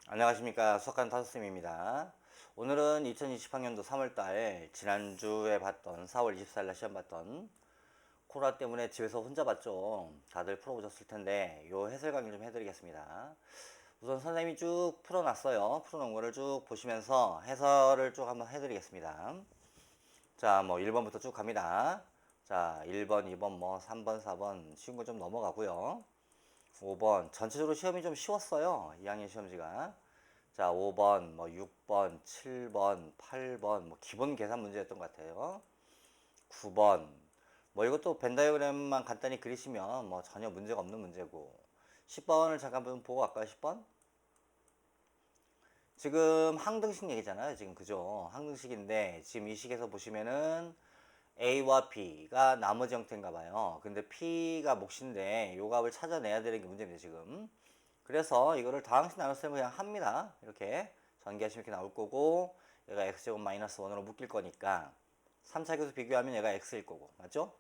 안녕하십니까. 수학하는 타수쌤입니다. 오늘은 2020학년도 3월달 지난주에 봤던 4월 24일날 시험 봤던 코로나 때문에 집에서 혼자 봤죠. 다들 풀어보셨을 텐데 요 해설 강의 좀 해드리겠습니다. 우선 선생님이 쭉 풀어놨어요. 풀어놓은 거를 쭉 보시면서 해설을 쭉 한번 해드리겠습니다. 자, 뭐 1번부터 쭉 갑니다. 자, 1번, 2번, 뭐 3번, 4번 쉬운 거 좀 넘어가고요. 5번 전체적으로 시험이 좀 쉬웠어요. 2학년 시험지가. 자, 5번, 뭐 6번, 7번, 8번 뭐 기본 계산 문제였던 것 같아요. 9번 뭐 이것도 벤 다이어그램만 간단히 그리시면 뭐 전혀 문제가 없는 문제고. 10번을 잠깐 보고 갈까요? 10번? 지금 항등식 얘기잖아요. 지금 그죠? 항등식인데 지금 이 식에서 보시면은 A와 B가 나머지 형태인가 봐요. 근데 P가 몫인데 요 값을 찾아내야 되는 게 문제입니다. 지금. 그래서 이거를 다항식 나눴으면 그냥 합니다. 이렇게 전개하시면 이렇게 나올 거고, 얘가 x제곱 마이너스 1으로 묶일 거니까 3차 계수 비교하면 얘가 x일 거고, 맞죠?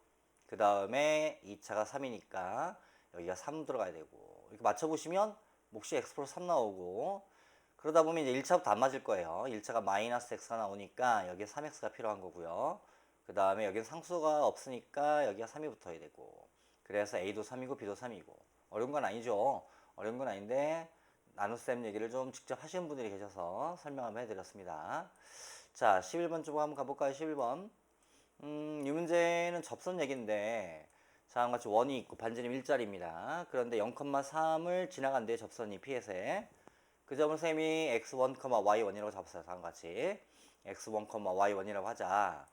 그 다음에 2차가 3이니까 여기가 3 들어가야 되고, 이렇게 맞춰보시면 몫이 x 플러스 3 나오고, 그러다 보면 이제 1차부터 안 맞을 거예요. 1차가 마이너스 x가 나오니까 여기에 3x가 필요한 거고요. 그 다음에 여기는 상수가 없으니까 여기가 3이 붙어야 되고, 그래서 a도 3이고 b도 3이고. 어려운 건 아니죠. 어려운 건 아닌데 나눗셈 얘기를 좀 직접 하시는 분들이 계셔서 설명 한번 해드렸습니다. 자, 11번 쪽 한번 가볼까요? 11번. 이 문제는 접선 얘기인데 다음과 같이 원이 있고 반지름 1짜리입니다. 그런데 0,3을 지나간 뒤에 접선이 피해세. 그 점을 쌤이 x1, y1이라고 잡았어요. 다음과 같이 x1, y1이라고 하자.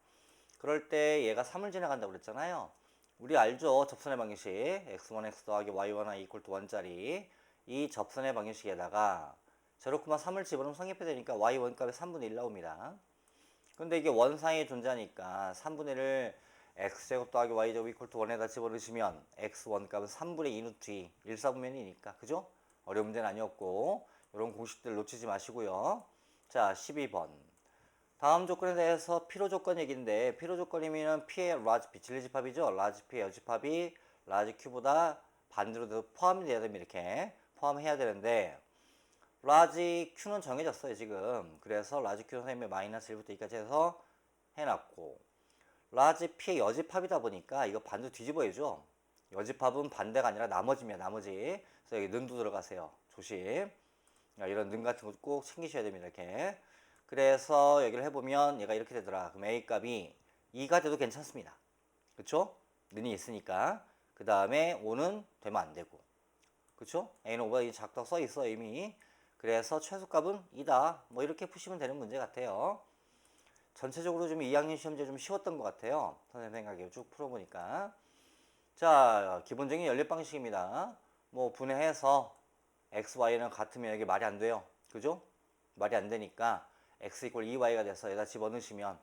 그럴 때 얘가 3을 지나간다고 그랬잖아요. 우리 알죠? 접선의 방정식 x1, x 더하기 y1, 이퀄 또 1짜리 이 접선의 방정식에다가 0,3을 집어넣으면 성립이 되니까 y1 값이 3분의 1 나옵니다. 근데 이게 원상에 존재하니까 3분의 1을 x제곱 더하기 y제곱 이퀄 또 1에다 집어넣으시면 x1 값은 3분의 2 루트 2 1사분면이니까 그죠? 어려운 문제는 아니었고 이런 공식들 놓치지 마시고요. 자, 12번 다음 조건에 대해서 필요 조건 얘기인데 필요 조건이면 P의 라지 P 진리집합이죠. 라지 P의 여집합이 라지 Q보다 반대로 포함이 돼야 됩니다. 이렇게 포함해야 되는데 라지 Q는 정해졌어요 지금. 그래서 라지 Q 선생님의 마이너스 1부터 2까지 해서 해놨고 라지 P의 여집합이다 보니까 이거 반대로 뒤집어야죠. 여집합은 반대가 아니라 나머지입니다. 나머지. 그래서 여기 는도 들어가세요. 조심. 이런 는 같은 거 꼭 챙기셔야 됩니다. 이렇게. 그래서 여기를 해보면 얘가 이렇게 되더라. 그럼 A 값이 2가 돼도 괜찮습니다. 그쵸? 는이 있으니까. 그 다음에 5는 되면 안 되고. 그쵸? A는 5가 작다고 써 있어 이미. 그래서 최소값은 2다. 뭐 이렇게 푸시면 되는 문제 같아요. 전체적으로 좀 2학년 시험제 좀 쉬웠던 것 같아요. 선생님 생각에 쭉 풀어보니까. 자, 기본적인 연립 방식입니다. 뭐 분해해서 x, y는 같으면 여기 말이 안 돼요. 그죠? 말이 안 되니까 x 이퀄 2y가 돼서 여기다 집어넣으시면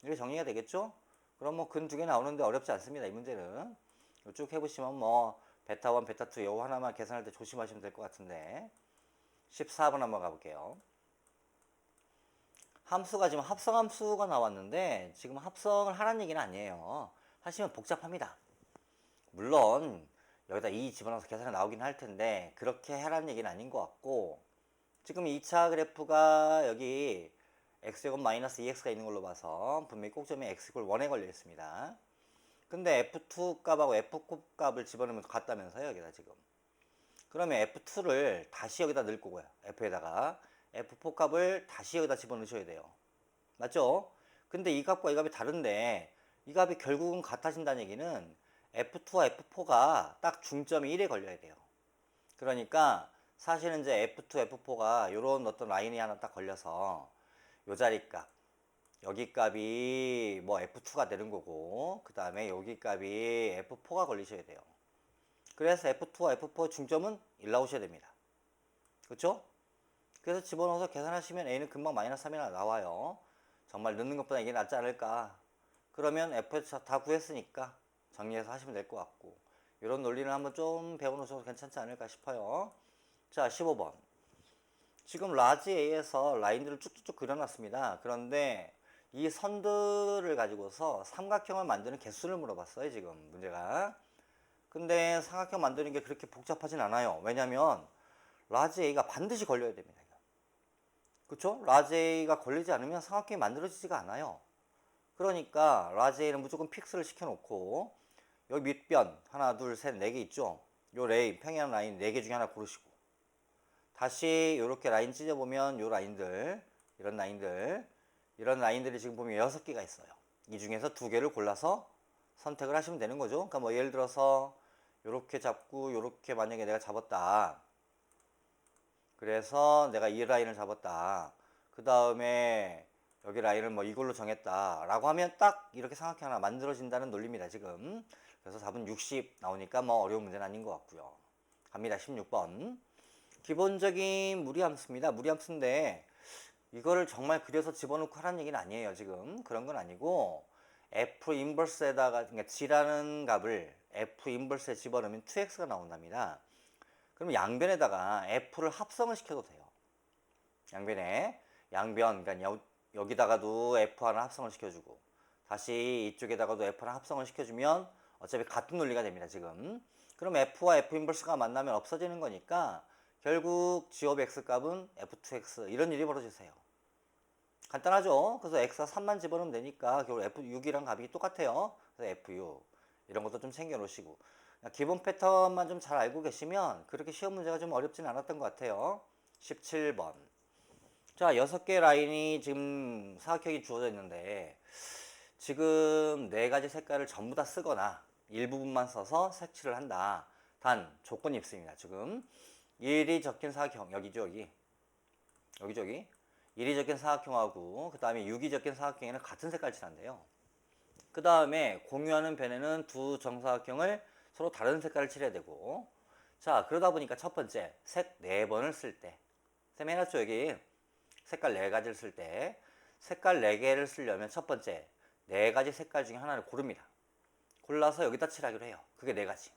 이렇게 정리가 되겠죠? 그럼 뭐 근 두 개 나오는데 어렵지 않습니다. 이 문제는. 쭉 해보시면 뭐 베타 1, 베타 2 요거 하나만 계산할 때 조심하시면 될 것 같은데 14번 한번 가볼게요. 함수가 지금 합성함수가 나왔는데 지금 합성을 하라는 얘기는 아니에요. 하시면 복잡합니다. 물론 여기다 2 집어넣어서 계산이 나오긴 할 텐데 그렇게 하라는 얘기는 아닌 것 같고 지금 2차 그래프가 여기 x제곱 마이너스 2x가 있는 걸로 봐서 분명히 꼭점에 x 이퀄 1에 걸려 있습니다. 근데 f2 값하고 f9 값을 집어넣으면 같다면서요 여기다 지금. 그러면 f2를 다시 여기다 넣을 거고요. f에다가 f4 값을 다시 여기다 집어넣으셔야 돼요. 맞죠? 근데 이 값과 이 값이 다른데 이 값이 결국은 같아진다는 얘기는 F2와 F4가 딱 중점이 1에 걸려야 돼요. 그러니까 사실은 이제 F2, F4가 이런 어떤 라인이 하나 딱 걸려서 요 자리 값, 여기 값이 뭐 F2가 되는 거고 그 다음에 여기 값이 F4가 걸리셔야 돼요. 그래서 F2와 F4 중점은 1 나오셔야 됩니다. 그렇죠? 그래서 집어넣어서 계산하시면 A는 금방 마이너스 3이나 나와요. 정말 넣는 것보다 이게 낫지 않을까. 그러면 F에서 다 구했으니까 정리해서 하시면 될 것 같고 이런 논리는 한번 좀 배워놓으셔도 괜찮지 않을까 싶어요. 자, 15번. 지금 라지 A에서 라인들을 쭉쭉쭉 그려놨습니다. 그런데 이 선들을 가지고서 삼각형을 만드는 개수를 물어봤어요. 지금 문제가. 근데 삼각형 만드는 게 그렇게 복잡하진 않아요. 왜냐면 라지 A가 반드시 걸려야 됩니다. 그쵸? 라지 A가 걸리지 않으면 삼각형이 만들어지지가 않아요. 그러니까 라지 A는 무조건 픽스를 시켜놓고 여기 밑변 하나 둘 셋 네 개 있죠? 요 레인 평행한 라인 4개 중에 하나 고르시고 다시 이렇게 라인 찢어보면 요 라인들 이런 라인들이 지금 보면 6개가 있어요. 이 중에서 2개를 골라서 선택을 하시면 되는 거죠. 그러니까 뭐 예를 들어서 요렇게 잡고 요렇게 만약에 내가 잡았다. 그래서 내가 이 라인을 잡았다. 그 다음에 여기 라인을 뭐 이걸로 정했다 라고 하면 딱 이렇게 삼각형 하나 만들어진다는 논리입니다 지금. 그래서 답은 60 나오니까 뭐 어려운 문제는 아닌 것 같고요. 갑니다. 16번 기본적인 무리함수입니다. 무리함수인데 이거를 정말 그려서 집어넣고 하라는 얘기는 아니에요 지금. 그런 건 아니고 F 인버스에다가 그러니까 G라는 값을 F 인버스에 집어넣으면 2X가 나온답니다. 그럼 양변에다가 F를 합성을 시켜도 돼요. 양변에 양변 그러니까 여기다가도 F 하나 합성을 시켜주고 다시 이쪽에다가도 F 하나 합성을 시켜주면 어차피 같은 논리가 됩니다 지금. 그럼 F와 F 인버스가 만나면 없어지는 거니까 결국 G of X 값은 F2X 이런 일이 벌어지세요. 간단하죠. 그래서 X가 3만 집어넣으면 되니까 결국 F6이랑 값이 똑같아요. 그래서 F6 이런 것도 좀 챙겨 놓으시고 기본 패턴만 좀 잘 알고 계시면 그렇게 시험 문제가 좀 어렵진 않았던 것 같아요. 17번 자 6개 라인이 지금 사각형이 주어져 있는데 지금 4가지 색깔을 전부 다 쓰거나 일부분만 써서 색칠을 한다. 단 조건이 있습니다. 지금 1이 적힌 사각형 여기죠 여기 1이 적힌 사각형하고 그 다음에 6이 적힌 사각형에는 같은 색깔 칠한대요. 그 다음에 공유하는 변에는 두 정사각형을 서로 다른 색깔을 칠해야 되고 자 그러다 보니까 첫 번째 색 4번을 쓸 때 쌤 해놨죠 여기 색깔 4가지를 쓸 때 색깔 4개를 쓰려면 첫 번째 4가지 색깔 중에 하나를 고릅니다. 골라서 여기다 칠하기로 해요. 그게 4가지.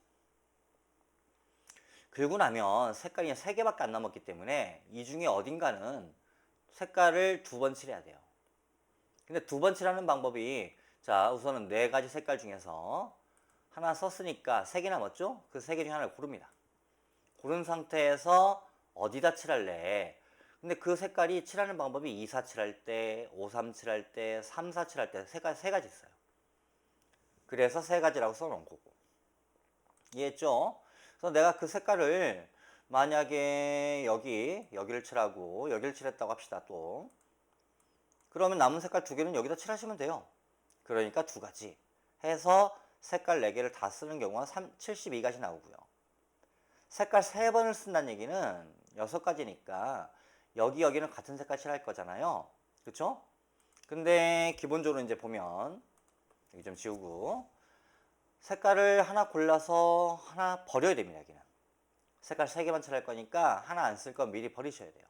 그리고 나면 색깔이 3개밖에 안 남았기 때문에 이 중에 어딘가는 색깔을 2번 칠해야 돼요. 근데 2번 칠하는 방법이 자 우선은 4가지 색깔 중에서 하나 썼으니까 3개 남았죠? 그 3개 중에 하나를 고릅니다. 고른 상태에서 어디다 칠할래? 근데 그 색깔이 칠하는 방법이 2, 4 칠할 때, 5, 3 칠할 때, 3, 4 칠할 때 세 가지 있어요. 그래서 3가지라고 써놓은 거고. 이해했죠? 그래서 내가 그 색깔을 만약에 여기를 칠하고 여기를 칠했다고 합시다 또. 그러면 남은 색깔 2개는 여기다 칠하시면 돼요. 그러니까 2가지 해서 색깔 4개를 다 쓰는 경우가 72가지 나오고요. 색깔 3번을 쓴다는 얘기는 6가지니까 여기는 같은 색깔 칠할 거잖아요. 그쵸? 근데 기본적으로 이제 보면 여기 좀 지우고 색깔을 하나 골라서 하나 버려야 됩니다. 여기는 색깔 3개만 칠할 거니까 하나 안 쓸 건 미리 버리셔야 돼요.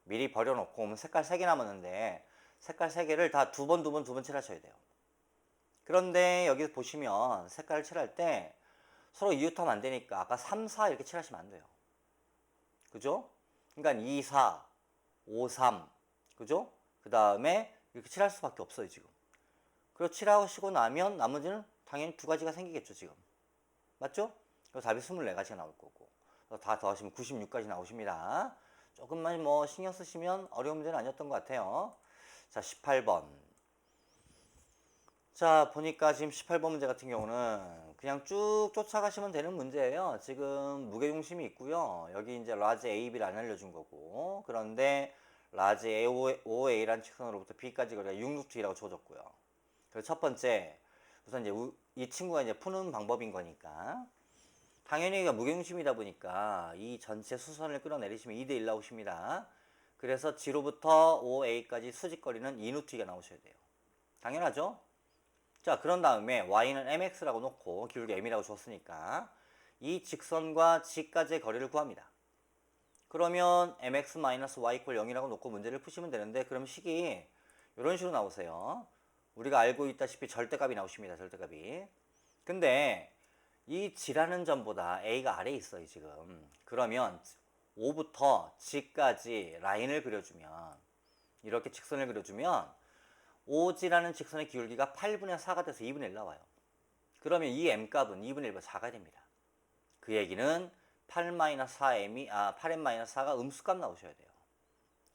미리 버려놓고 오면 색깔 3개 남았는데 색깔 3개를 다 2번 칠하셔야 돼요. 그런데 여기 보시면 색깔을 칠할 때 서로 이웃하면 안 되니까 아까 3, 4 이렇게 칠하시면 안 돼요. 그죠? 그러니까 2, 4, 5, 3 그죠? 그 다음에 이렇게 칠할 수밖에 없어요 지금. 그리고 칠하시고 나면 나머지는 당연히 2가지가 생기겠죠 지금. 맞죠? 그래서 답이 24가지가 나올 거고 다 더하시면 96까지 나오십니다. 조금만 뭐 신경 쓰시면 어려운 문제는 아니었던 것 같아요. 자 18번 자 보니까 지금 18번 문제 같은 경우는 그냥 쭉 쫓아가시면 되는 문제예요. 지금 무게중심이 있고요. 여기 이제 라지 AB를 안 알려준 거고 그런데 라지 OA란 직선으로부터 B까지 거리가 6루트이라고 주어졌고요. 그래서 첫 번째 우선 이제 이 친구가 이제 푸는 방법인 거니까 당연히 무게중심이다 보니까 이 전체 수선을 끌어내리시면 2대1 나오십니다. 그래서 G로부터 OA까지 수직거리는 2루트가 나오셔야 돼요. 당연하죠? 자 그런 다음에 y는 mx라고 놓고 기울기 m이라고 줬으니까 이 직선과 g까지의 거리를 구합니다. 그러면 mx-y = 0이라고 놓고 문제를 푸시면 되는데 그럼 식이 이런 식으로 나오세요. 우리가 알고 있다시피 절대값이 나오십니다. 절대값이. 근데 이 g라는 점보다 a가 아래에 있어요 지금. 그러면 5부터 g까지 라인을 그려주면 이렇게 직선을 그려주면 OG라는 직선의 기울기가 8분의 4가 돼서 2분의 1 나와요. 그러면 이 m값은 2분의 1보다 작아야 됩니다. 그 얘기는 8m-4가 음수값 나오셔야 돼요.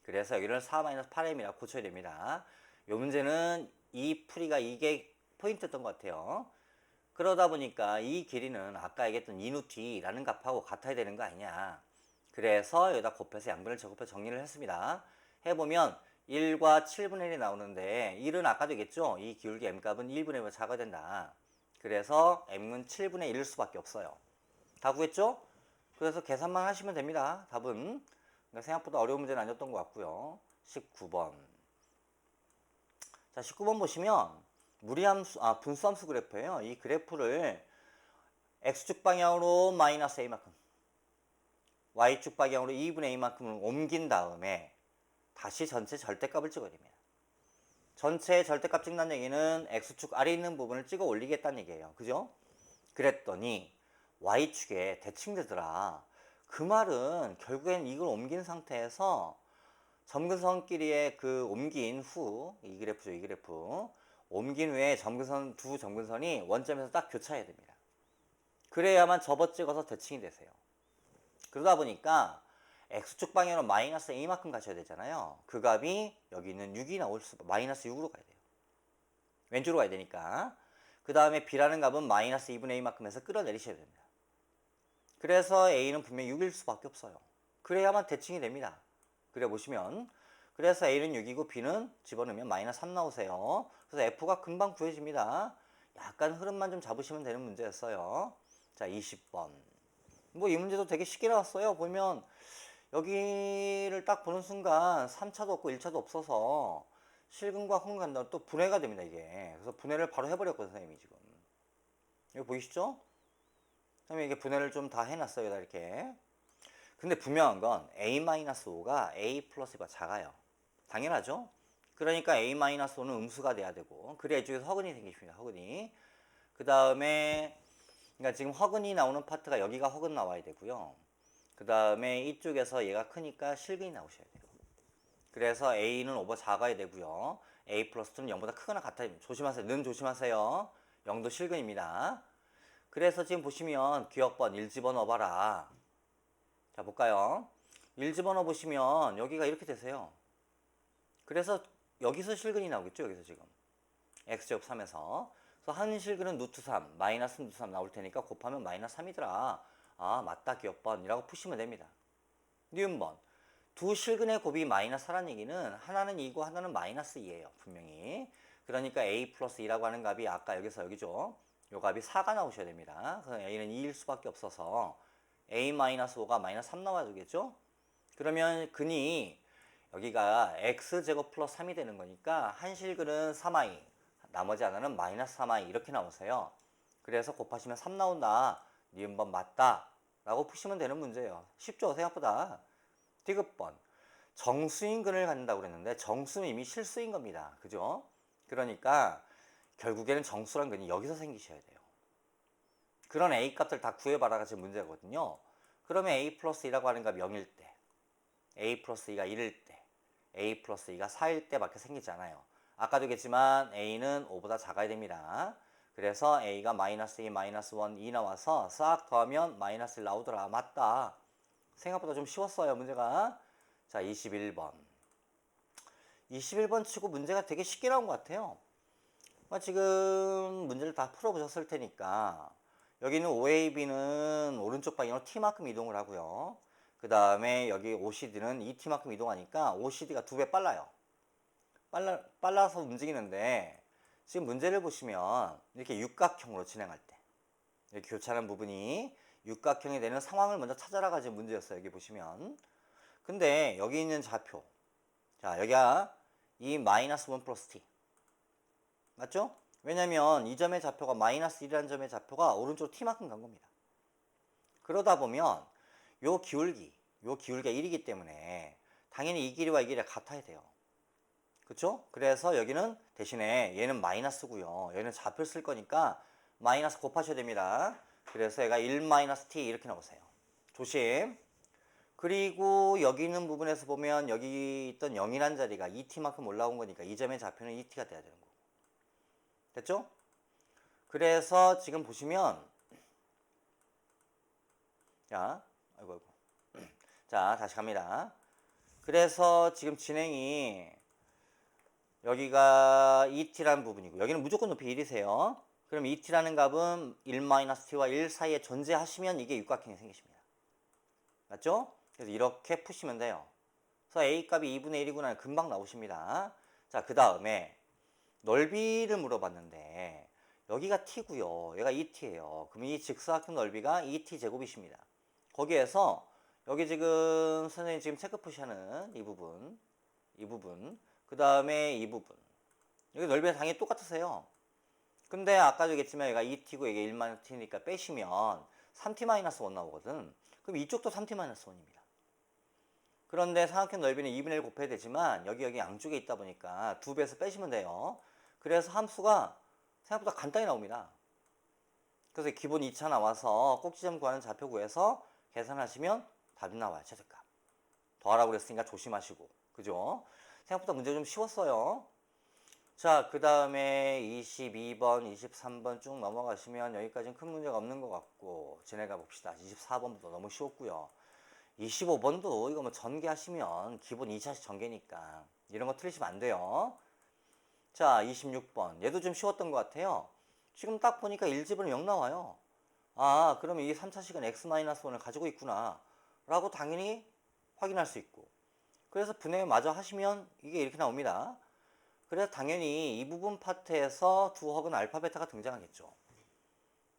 그래서 여기를 4-8m이라고 고쳐야 됩니다. 요 문제는 이 풀이가 이게 포인트였던 것 같아요. 그러다 보니까 이 길이는 아까 얘기했던 2nu t라는 값하고 같아야 되는 거 아니냐. 그래서 여기다 곱해서 양변을 제곱해서 정리를 했습니다. 해보면 1과 7분의 1이 나오는데 1은 아까도 얘기했죠. 이 기울기 m값은 1분의 1보다 작아야 된다. 그래서 m은 7분의 1일 수밖에 없어요. 다 구했죠? 그래서 계산만 하시면 됩니다. 답은. 그러니까 생각보다 어려운 문제는 아니었던 것 같고요. 19번. 자, 19번 보시면 무리함수, 분수함수 그래프예요. 이 그래프를 x축 방향으로 마이너스 a만큼, y축 방향으로 2분의 a만큼을 옮긴 다음에 다시 전체 절대값을 찍어야 됩니다. 전체 절대값 찍는 얘기는 x축 아래 있는 부분을 찍어 올리겠다는 얘기예요. 그죠? 그랬더니 y축에 대칭되더라. 그 말은 결국엔 이걸 옮긴 상태에서 점근선끼리의 그 옮긴 후, 이 그래프죠, 이 그래프. 옮긴 후에 점근선, 두 점근선이 원점에서 딱 교차해야 됩니다. 그래야만 접어 찍어서 대칭이 되세요. 그러다 보니까 x축 방향으로 마이너스 a만큼 가셔야 되잖아요. 그 값이 여기 있는 6이 나올 수, 마이너스 6으로 가야 돼요. 왼쪽으로 가야 되니까. 그 다음에 b라는 값은 마이너스 2분의 a만큼 해서 끌어내리셔야 됩니다. 그래서 a는 분명히 6일 수밖에 없어요. 그래야만 대칭이 됩니다. 그래 보시면 그래서 a는 6이고 b는 집어넣으면 마이너스 3 나오세요. 그래서 f가 금방 구해집니다. 약간 흐름만 좀 잡으시면 되는 문제였어요. 자, 20번. 뭐 이 문제도 되게 쉽게 나왔어요. 보면 여기를 딱 보는 순간 3차도 없고 1차도 없어서 실근과 혼근 간다고 또 분해가 됩니다, 이게. 그래서 분해를 바로 해버렸거든요, 선생님이 지금. 여기 보이시죠? 선생님이 이게 분해를 좀 다 해놨어요, 이렇게. 근데 분명한 건 a-5가 a 플러스가 작아요. 당연하죠? 그러니까 a-5는 음수가 돼야 되고, 그래야 이쪽에서 허근이 생기십니다, 허근이. 그 다음에, 그러니까 지금 허근이 나오는 파트가 여기가 허근 나와야 되고요. 그 다음에 이쪽에서 얘가 크니까 실근이 나오셔야 돼요. 그래서 a는 오버 작아야 되고요. a 플러스 2는 0보다 크거나 같아야 됩니다. 조심하세요. 는 조심하세요. 0도 실근입니다. 그래서 지금 보시면 기억번 1 집어넣어봐라. 자, 볼까요? 1 집어넣어 보시면 여기가 이렇게 되세요. 그래서 여기서 실근이 나오겠죠, 여기서 지금. x제곱 3에서. 그래서 한 실근은 루트 3, 마이너스 루트 3 나올 테니까 곱하면 마이너스 3이더라. 아, 맞다, 기억번이라고 푸시면 됩니다. 니은번. 두 실근의 곱이 마이너스 4라는 얘기는 하나는 2고 하나는 마이너스 2예요, 분명히. 그러니까 a 플러스 2라고 하는 값이 아까 여기서 여기죠. 요 값이 4가 나오셔야 됩니다. 그래서 a는 2일 수밖에 없어서 a-5가 마이너스 3 나와야 되겠죠? 그러면 근이 여기가 x제곱 플러스 3이 되는 거니까 한 실근은 3i, 나머지 하나는 마이너스 3i 이렇게 나오세요. 그래서 곱하시면 3 나온다. 니은번 맞다. 라고 푸시면 되는 문제예요. 쉽죠? 생각보다. 디귿번. 정수인 근을 갖는다고 그랬는데 정수는 이미 실수인 겁니다. 그죠? 그러니까 결국에는 정수란 근이 여기서 생기셔야 돼요. 그런 a 값들 다 구해봐라가 지금 문제거든요. 그러면 a 플러스 2라고 하는 값이 0일 때, a 플러스 2가 1일 때, a 플러스 2가 4일 때밖에 생기지 않아요. 아까도 얘기했지만 a는 5보다 작아야 됩니다. 그래서 a가 마이너스 2, 마이너스 1, 2 나와서 싹 더하면 마이너스 1 나오더라. 맞다. 생각보다 좀 쉬웠어요, 문제가. 자, 21번. 21번 치고 문제가 되게 쉽게 나온 것 같아요. 지금 문제를 다 풀어보셨을 테니까 여기는 OAB는 오른쪽 방향으로 T만큼 이동을 하고요. 그 다음에 여기 OCD는 2T만큼 이동하니까 OCD가 2배 빨라요. 빨라서 움직이는데 지금 문제를 보시면 이렇게 육각형으로 진행할 때 이렇게 교차하는 부분이 육각형이 되는 상황을 먼저 찾아라가 지금 문제였어요. 여기 보시면. 근데 여기 있는 좌표. 자, 여기가 이 마이너스 1 플러스 t. 맞죠? 왜냐면 이 점의 좌표가 마이너스 1이라는 점의 좌표가 오른쪽 t만큼 간 겁니다. 그러다 보면 요 기울기가 1이기 때문에 당연히 이 길이와 이 길이가 같아야 돼요. 그쵸? 그래서 여기는 대신에 얘는 마이너스고요. 얘는 좌표를 쓸 거니까 마이너스 곱하셔야 됩니다. 그래서 얘가 1 마이너스 t 이렇게 나오세요. 조심. 그리고 여기 있는 부분에서 보면 여기 있던 0이란 자리가 2t만큼 올라온 거니까 이 점의 좌표는 2t가 돼야 되는 거고. 됐죠? 그래서 지금 보시면 자, 아이고. 자, 다시 갑니다. 그래서 지금 진행이 여기가 2t라는 부분이고 여기는 무조건 높이 1이세요. 그럼 2t라는 값은 1-t와 1 사이에 존재하시면 이게 육각형이 생기십니다. 맞죠? 그래서 이렇게 푸시면 돼요. 그래서 a 값이 2분의 1이구나 금방 나오십니다. 자, 그 다음에 넓이를 물어봤는데 여기가 t고요. 얘가 2t예요. 그럼 이 직사각형 넓이가 2t 제곱이십니다. 거기에서 여기 지금 선생님 지금 체크 푸시하는 이 부분, 그 다음에 이 부분. 여기 넓이가 당연히 똑같으세요. 근데 아까도 얘기했지만 얘가 2t고 이게 1-t니까 빼시면 3t-1 나오거든. 그럼 이쪽도 3t-1입니다. 그런데 삼각형 넓이는 2분의 1 곱해야 되지만 여기 양쪽에 있다 보니까 2배에서 빼시면 돼요. 그래서 함수가 생각보다 간단히 나옵니다. 그래서 기본 2차 나와서 꼭지점 구하는 좌표 구해서 계산하시면 답이 나와요. 최대값. 더하라고 그랬으니까 조심하시고. 그죠? 생각보다 문제 좀 쉬웠어요. 자, 그 다음에 22번, 23번 쭉 넘어가시면 여기까지는 큰 문제가 없는 것 같고 진행해 봅시다. 24번부터 너무 쉬웠고요. 25번도 이거 뭐 전개하시면 기본 2차식 전개니까 이런 거 틀리시면 안 돼요. 자, 26번. 얘도 좀 쉬웠던 것 같아요. 지금 딱 보니까 1집은 0 나와요. 아, 그러면 이 3차식은 x-1을 가지고 있구나 라고 당연히 확인할 수 있고 그래서 분해 마저 하시면 이게 이렇게 나옵니다. 그래서 당연히 이 부분 파트에서 두 혹은 알파, 베타가 등장하겠죠.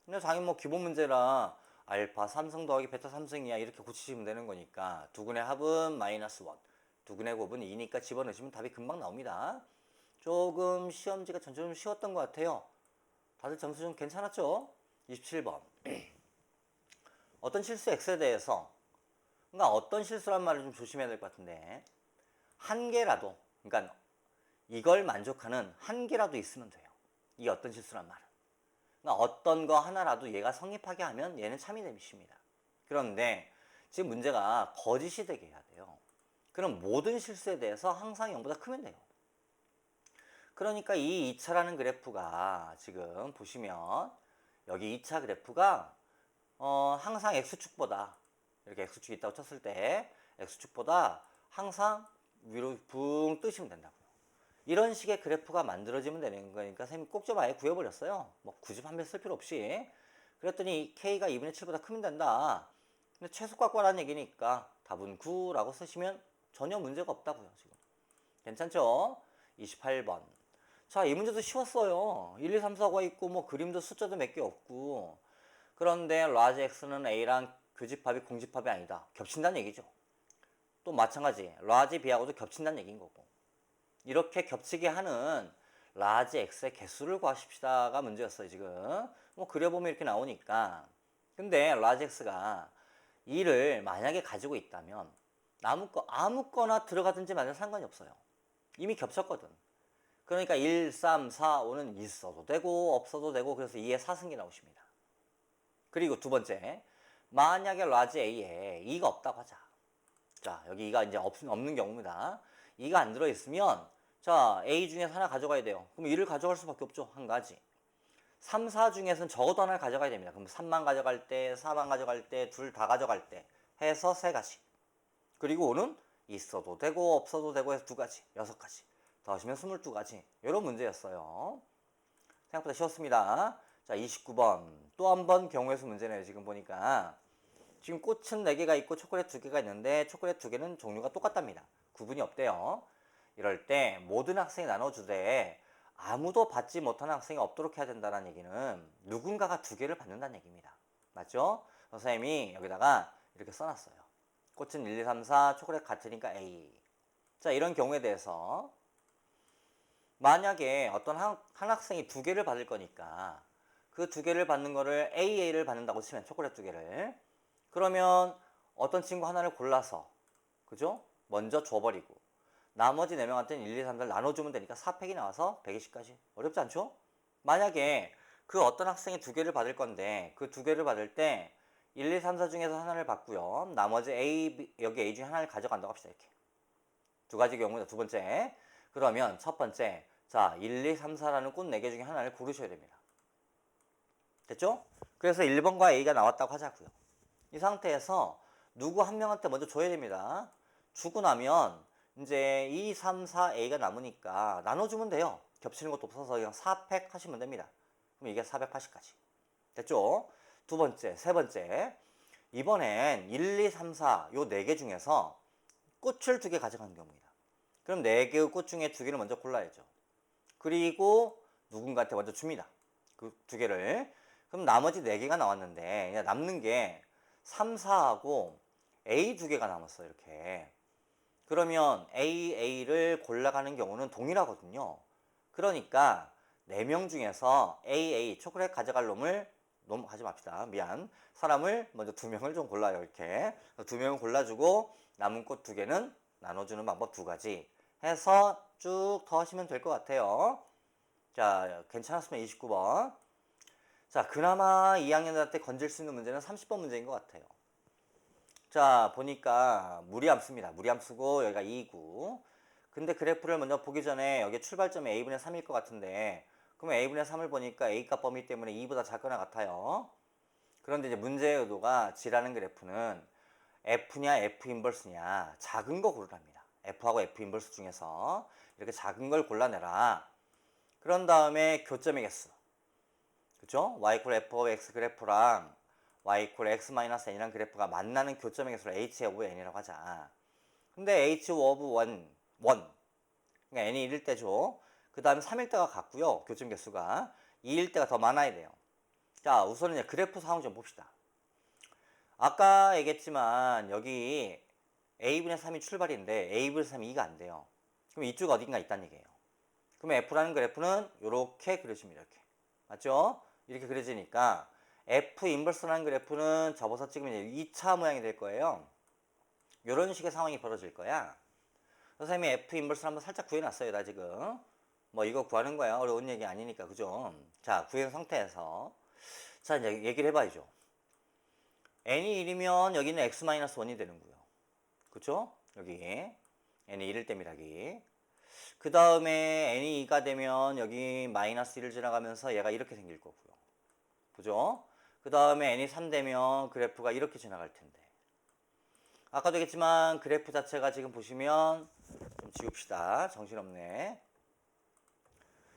근데 당연히 뭐 기본 문제라 알파 3승 더하기 베타 3승이야 이렇게 고치시면 되는 거니까 두근의 합은 마이너스 1, 두근의 곱은 2니까 집어넣으시면 답이 금방 나옵니다. 조금 시험지가 전체적으로 쉬웠던 것 같아요. 다들 점수 좀 괜찮았죠? 27번. 어떤 실수 X에 대해서 그러니까 어떤 실수란 말을 좀 조심해야 될 것 같은데 한 개라도 그러니까 이걸 만족하는 한 개라도 있으면 돼요. 이 어떤 실수란 말은. 그러니까 어떤 거 하나라도 얘가 성립하게 하면 얘는 참이 됩니다. 그런데 지금 문제가 거짓이 되게 해야 돼요. 그럼 모든 실수에 대해서 항상 0보다 크면 돼요. 그러니까 이 2차라는 그래프가 지금 보시면 여기 2차 그래프가 항상 X축보다 이렇게 X축이 있다고 쳤을 때 X축보다 항상 위로 붕 뜨시면 된다고요. 이런 식의 그래프가 만들어지면 되는 거니까 선생님이 꼭 좀 아예 구해버렸어요. 뭐 굳이 판별 쓸 필요 없이. 그랬더니 K가 2분의 7보다 크면 된다. 근데 최소값과라는 얘기니까 답은 9라고 쓰시면 전혀 문제가 없다고요. 지금 괜찮죠? 28번. 자, 이 문제도 쉬웠어요. 1, 2, 3, 4가 있고 뭐 그림도 숫자도 몇 개 없고 그런데 라지 X는 A랑 교집합이 공집합이 아니다. 겹친다는 얘기죠. 또 마찬가지 라지 B하고도 겹친다는 얘기인 거고 이렇게 겹치게 하는 라지 X의 개수를 구하십시다가 문제였어요. 지금 뭐 그려보면 이렇게 나오니까 근데 라지 X가 2를 만약에 가지고 있다면 아무거나 들어가든지 말든 상관이 없어요. 이미 겹쳤거든. 그러니까 1, 3, 4, 5는 있어도 되고 없어도 되고 그래서 2의 4승기 나오십니다. 그리고 두 번째 만약에 라지 A에 2가 없다고 하자. 자, 여기 2가 이제 없는 경우입니다. 2가 안 들어있으면 자, A 중에서 하나 가져가야 돼요. 그럼 2를 가져갈 수밖에 없죠. 한 가지. 3, 4 중에서는 적어도 하나를 가져가야 됩니다. 그럼 3만 가져갈 때, 4만 가져갈 때, 둘 다 가져갈 때 해서 3가지. 그리고 5는 있어도 되고 없어도 되고 해서 2가지, 6가지. 더하시면 22가지. 이런 문제였어요. 생각보다 쉬웠습니다. 자, 29번. 또 한 번 경우의 수 문제네요. 지금 보니까. 지금 꽃은 4개가 있고 초콜릿 2개가 있는데 초콜릿 2개는 종류가 똑같답니다. 구분이 없대요. 이럴 때 모든 학생이 나눠주되 아무도 받지 못하는 학생이 없도록 해야 된다는 얘기는 누군가가 2개를 받는다는 얘기입니다. 맞죠? 선생님이 여기다가 이렇게 써놨어요. 꽃은 1, 2, 3, 4, 초콜릿 같으니까 A. 자, 이런 경우에 대해서 만약에 어떤 한 학생이 2개를 받을 거니까 그 2개를 받는 거를 AA를 받는다고 치면 초콜릿 2개를 그러면 어떤 친구 하나를 골라서 그죠? 먼저 줘버리고 나머지 4명한테는 1, 2, 3, 4를 나눠주면 되니까 4팩이 나와서 120까지 어렵지 않죠? 만약에 그 어떤 학생이 2개를 받을 건데 그 2개를 받을 때 1, 2, 3, 4 중에서 하나를 받고요 나머지 A, 여기 A 중에 하나를 가져간다고 합시다. 이렇게 두 가지 경우입니다. 두 번째 그러면 첫 번째 자 1, 2, 3, 4라는 꽃 4개 중에 하나를 고르셔야 됩니다. 됐죠? 그래서 1번과 A가 나왔다고 하자고요. 이 상태에서 누구 한 명한테 먼저 줘야 됩니다. 주고 나면 이제 2, 3, 4A가 남으니까 나눠주면 돼요. 겹치는 것도 없어서 그냥 4팩 하시면 됩니다. 그럼 이게 480까지. 됐죠? 두 번째, 세 번째. 이번엔 1, 2, 3, 4, 요 4개 중에서 꽃을 2개 가져가는 경우입니다. 그럼 4개의 꽃 중에 2개를 먼저 골라야죠. 그리고 누군가한테 먼저 줍니다. 그 2개를. 그럼 나머지 4개가 나왔는데 남는 게 3, 4하고 A 2개가 남았어요. 이렇게. 그러면 A를 골라가는 경우는 동일하거든요. 그러니까 4명 중에서 초콜릿 가져갈 놈을 하지 맙시다. 미안. 사람을 먼저 2명을 좀 골라요. 이렇게. 2명을 골라주고 남은 꽃 2개는 나눠주는 방법 2가지 해서 쭉 더 하시면 될 것 같아요. 자, 괜찮았으면 29번. 자, 그나마 2학년들한테 건질 수 있는 문제는 30번 문제인 것 같아요. 자, 보니까 무리함수입니다. 무리함수고 여기가 2구. 근데 그래프를 먼저 보기 전에 여기 출발점이 a분의 3일 것 같은데 그러면 a분의 3을 보니까 a값 범위 때문에 2보다 작거나 같아요. 그런데 이제 문제의 의도가 G라는 그래프는 F냐 F 인버스냐 작은 거 고르랍니다. F하고 F 인버스 중에서 이렇게 작은 걸 골라내라. 그런 다음에 교점의 개수. 그쵸? y equal f of x 그래프랑 y equal x 마이너스 n이라는 그래프가 만나는 교점의 개수를 h of n이라고 하자. 근데 h of 1, 그러니까 n이 1일 때죠. 그 다음에 3일 때가 같고요. 교점 개수가 2일 때가 더 많아야 돼요. 자, 우선은 이제 그래프 상황 좀 봅시다. 아까 얘기했지만 여기 a분의 3이 출발인데 a분의 3이 2가 안 돼요. 그럼 이쪽 어딘가 있다는 얘기예요. 그럼 f라는 그래프는 이렇게 그려집니다. 이렇게. 맞죠? 이렇게 그려지니까 f 인버스라는 그래프는 접어서 찍으면 이제 2차 모양이 될 거예요. 이런 식의 상황이 벌어질 거야. 선생님이 f 인버스를 한번 살짝 구해놨어요. 나 지금. 뭐 이거 구하는 거야. 어려운 얘기 아니니까. 그죠? 자, 구해놓은 상태에서 자, 이제 얘기를 해봐야죠. n이 1이면 여기는 x-1이 되는고요. 그쵸? 여기 n이 1일 때입니다. 여기. 그 다음에 n이 2가 되면 여기 마이너스 1을 지나가면서 얘가 이렇게 생길 거고요. 그죠? 그 다음에 n이 3 되면 그래프가 이렇게 지나갈 텐데. 아까도 얘기했지만 그래프 자체가 지금 보시면 좀 지웁시다. 정신없네.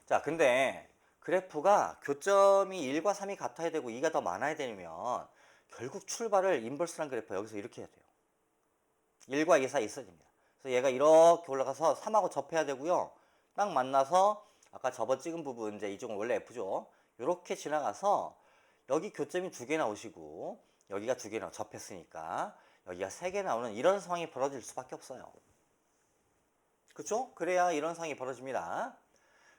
자, 근데 그래프가 교점이 1과 3이 같아야 되고 2가 더 많아야 되면 결국 출발을 인버스란 그래프 여기서 이렇게 해야 돼요. 1과 2 사이 있어야 됩니다. 그래서 얘가 이렇게 올라가서 3하고 접해야 되고요. 딱 만나서 아까 접어 찍은 부분 이제 이쪽은 원래 F죠. 이렇게 지나가서 여기 교점이 2개 나오시고 여기가 2개 접했으니까 여기가 3개 나오는 이런 상황이 벌어질 수밖에 없어요. 그쵸? 그래야 이런 상황이 벌어집니다.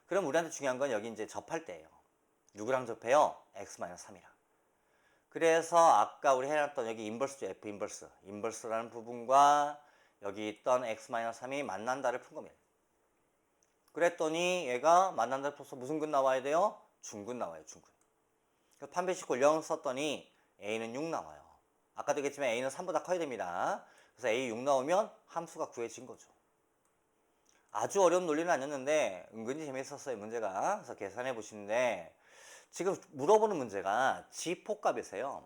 그럼 우리한테 중요한 건 여기 이제 접할 때예요. 누구랑 접해요? x-3이랑. 그래서 아까 우리 해놨던 여기 인버스죠. F 인버스. 인버스라는 부분과 여기 있던 x-3이 만난다를 푼 겁니다. 그랬더니 얘가 만난다를 풀어서 무슨 근 나와야 돼요? 중근 나와요. 중근. 그래서 판별식 0 썼더니 a는 6 나와요. 아까도 얘기했지만 a는 3보다 커야 됩니다. 그래서 a 6 나오면 함수가 구해진 거죠. 아주 어려운 논리는 아니었는데 은근히 재밌었어요. 문제가. 그래서 계산해 보시는데 지금 물어보는 문제가 G폭값이세요.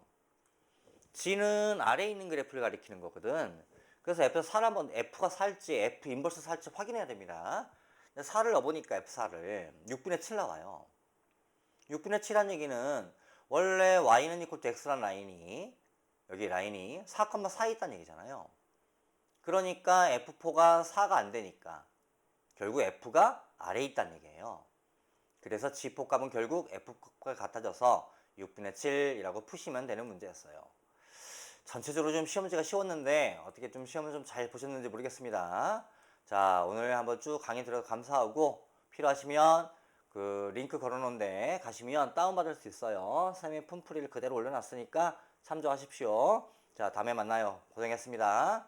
G는 아래에 있는 그래프를 가리키는 거거든. 그래서 F에서 4를 한번 F가 살지 F 인버스 살지 확인해야 됩니다. 4를 넣어보니까 F4를 6분의 7 나와요. 6분의 7한 얘기는 원래 Y는 equal to X라는 라인이 여기 라인이 4,4에 있다는 얘기잖아요. 그러니까 F4가 4가 안 되니까 결국 F가 아래에 있다는 얘기예요. 그래서 G폭값은 결국 F폭값과 같아져서 6분의 7이라고 푸시면 되는 문제였어요. 전체적으로 좀 시험 문제가 쉬웠는데 어떻게 좀 시험을 좀 잘 보셨는지 모르겠습니다. 자, 오늘 한번 쭉 강의 들어서 감사하고 필요하시면 그 링크 걸어놓은데 가시면 다운받을 수 있어요. 선생님이 품풀이를 그대로 올려놨으니까 참조하십시오. 자, 다음에 만나요. 고생했습니다.